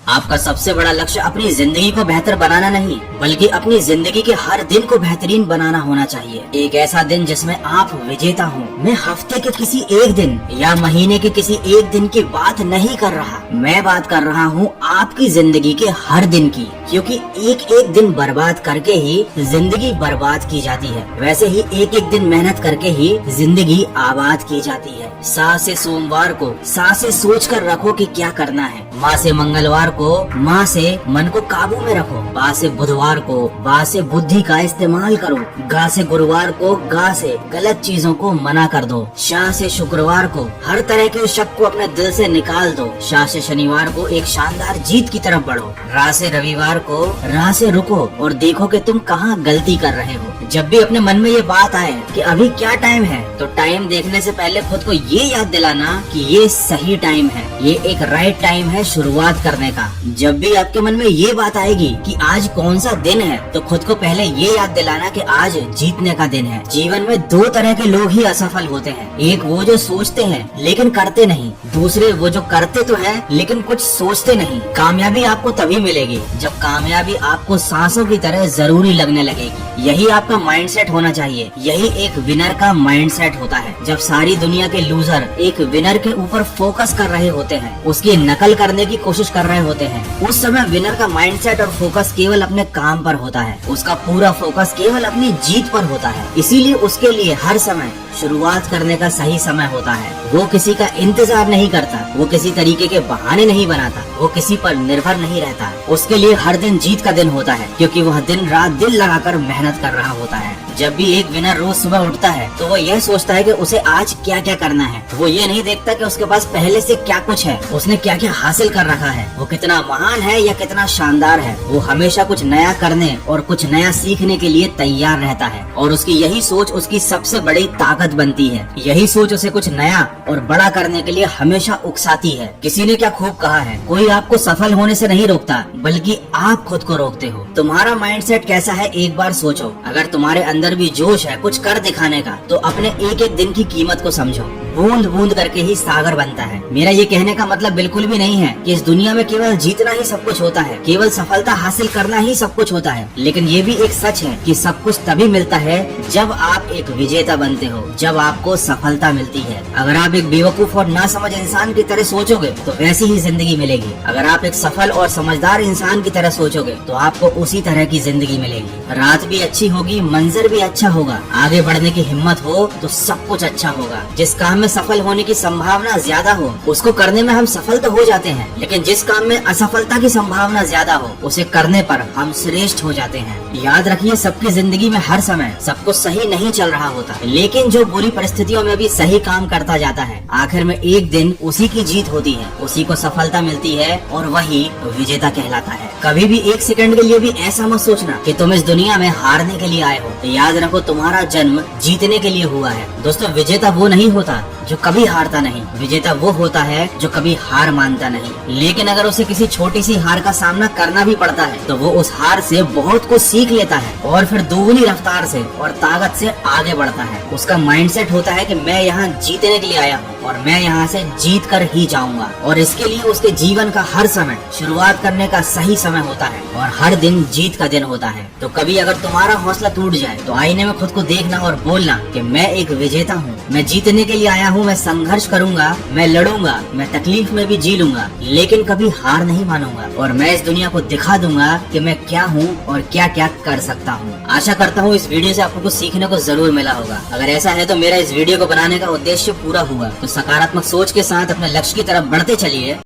आपका सबसे बड़ा लक्ष्य अपनी जिंदगी को बेहतर बनाना नहीं, बल्कि अपनी जिंदगी के हर दिन को बेहतरीन बनाना होना चाहिए। एक ऐसा दिन जिसमें आप विजेता हो। मैं हफ्ते के किसी एक दिन या महीने के किसी एक दिन की बात नहीं कर रहा, मैं बात कर रहा हूँ आपकी जिंदगी के हर दिन की, क्योंकि एक एक दिन बर्बाद करके ही जिंदगी बर्बाद की जाती है, वैसे ही एक एक दिन मेहनत करके ही जिंदगी आबाद की जाती है। सा से सोमवार को सा से सोच कर रखो कि क्या करना है, माँ से मंगलवार को माँ से मन को काबू में रखो, बा से बुधवार को बा से बुद्धि का इस्तेमाल करो, गा से गुरुवार को गा से गलत चीजों को मना कर दो, शाह से शुक्रवार को हर तरह के शक को अपने दिल से निकाल दो, शाह से शनिवार को एक शानदार जीत की तरफ बढ़ो, रा से रविवार को राह से रुको और देखो कि तुम कहाँ गलती कर रहे हो। जब भी अपने मन में ये बात आए कि अभी क्या टाइम है, तो टाइम देखने से पहले खुद को ये याद दिलाना कि ये सही टाइम है, ये एक राइट टाइम है शुरुआत करने का। जब भी आपके मन में ये बात आएगी कि आज कौन सा दिन है, तो खुद को पहले ये याद दिलाना कि आज जीतने का दिन है। जीवन में दो तरह के लोग ही असफल होते हैं, एक वो जो सोचते हैं लेकिन करते नहीं, दूसरे वो जो करते तो हैं लेकिन कुछ सोचते नहीं। कामयाबी आपको तभी मिलेगी जब कामयाबी आपको सांसों की तरह जरूरी लगने लगेगी। यही आपका माइंडसेट होना चाहिए, यही एक विनर का माइंडसेट होता है। जब सारी दुनिया के लूजर एक विनर के ऊपर फोकस कर रहे होते हैं, उसकी नकल करने की कोशिश कर रहे होते हैं, उस समय विनर का माइंडसेट और फोकस केवल अपने काम पर होता है, उसका पूरा फोकस केवल अपनी जीत पर होता है। इसीलिए उसके लिए हर समय शुरुआत करने का सही समय होता है। वो किसी का इंतजार नहीं करता, वो किसी तरीके के बहाने नहीं बनाता, वो किसी पर निर्भर नहीं रहता। उसके लिए हर दिन जीत का दिन होता है, क्योंकि वह दिन रात दिल लगाकर मेहनत कर रहा होता है। जब भी एक विनर रोज सुबह उठता है तो वो यह सोचता है कि उसे आज क्या क्या करना है। वो ये नहीं देखता कि उसके पास पहले से क्या कुछ है, उसने क्या क्या हासिल कर रखा है, वो कितना महान है या कितना शानदार है। वो हमेशा कुछ नया करने और कुछ नया सीखने के लिए तैयार रहता है, और उसकी यही सोच उसकी सबसे बड़ी ताकत बनती है। यही सोच उसे कुछ नया और बड़ा करने के लिए हमेशा उकसाती है। किसी ने क्या खूब कहा है, कोई आपको सफल होने से नहीं रोकता, बल्कि आप खुद को रोकते हो। तुम्हारा माइंडसेट कैसा है एक बार सोचो। अगर तुम्हारे अंदर भी जोश है कुछ कर दिखाने का, तो अपने एक एक दिन की कीमत को समझो। बूंद बूंद करके ही सागर बनता है। मेरा ये कहने का मतलब बिल्कुल भी नहीं है कि इस दुनिया में केवल जीतना ही सब कुछ होता है, केवल सफलता हासिल करना ही सब कुछ होता है। लेकिन ये भी एक सच है कि सब कुछ तभी मिलता है जब आप एक विजेता बनते हो, जब आपको सफलता मिलती है। अगर आप एक बेवकूफ और नासमझ इंसान की तरह सोचोगे तो वैसी ही जिंदगी मिलेगी। अगर आप एक सफल और समझदार इंसान की तरह सोचोगे तो आपको उसी तरह की जिंदगी मिलेगी। रात भी अच्छी होगी, मंजर भी अच्छा होगा, आगे बढ़ने की हिम्मत हो तो सब कुछ अच्छा होगा। जिस काम में सफल होने की संभावना ज्यादा हो, उसको करने में हम सफल तो हो जाते हैं, लेकिन जिस काम में असफलता की संभावना ज्यादा हो, उसे करने पर हम श्रेष्ठ हो जाते हैं। याद रखिए, सबकी जिंदगी में हर समय सब कुछ सही नहीं चल रहा होता, लेकिन जो बुरी परिस्थितियों में भी सही काम करता जाता है, आखिर में एक दिन उसी की जीत होती है, उसी को सफलता मिलती है और वही विजेता कहलाता है। कभी भी एक सेकंड के लिए भी ऐसा मत सोचना कि तुम इस दुनिया में हारने के लिए आए हो। याद रखो, तुम्हारा जन्म जीतने के लिए हुआ है। दोस्तों, विजेता वो नहीं होता जो कभी हारता नहीं, विजेता वो होता है जो कभी हार मानता नहीं। लेकिन अगर उसे किसी छोटी सी हार का सामना करना भी पड़ता है, तो वो उस हार से बहुत कुछ सीख लेता है और फिर दोगुनी रफ्तार से और ताकत से आगे बढ़ता है। उसका माइंडसेट होता है कि मैं यहाँ जीतने के लिए आया हूँ और मैं यहाँ से जीत कर ही जाऊंगा। और इसके लिए उसके जीवन का हर समय शुरुआत करने का सही समय होता है और हर दिन जीत का दिन होता है। तो कभी अगर तुम्हारा हौसला टूट जाए तो आईने में खुद को देखना और बोलना कि मैं एक विजेता हूँ, मैं जीतने के लिए आया हूँ, मैं संघर्ष करूंगा, मैं लड़ूंगा, मैं तकलीफ में भी जी लूंगा, लेकिन कभी हार नहीं मानूंगा और मैं इस दुनिया को दिखा दूंगा कि मैं क्या हूँ और क्या क्या कर सकता हूँ। आशा करता हूँ इस वीडियो से आपको कुछ सीखने को जरूर मिला होगा। अगर ऐसा है तो मेरा इस वीडियो को बनाने का उद्देश्य पूरा हुआ। तो सकारात्मक सोच के साथ अपने लक्ष्य की तरफ बढ़ते चलिए।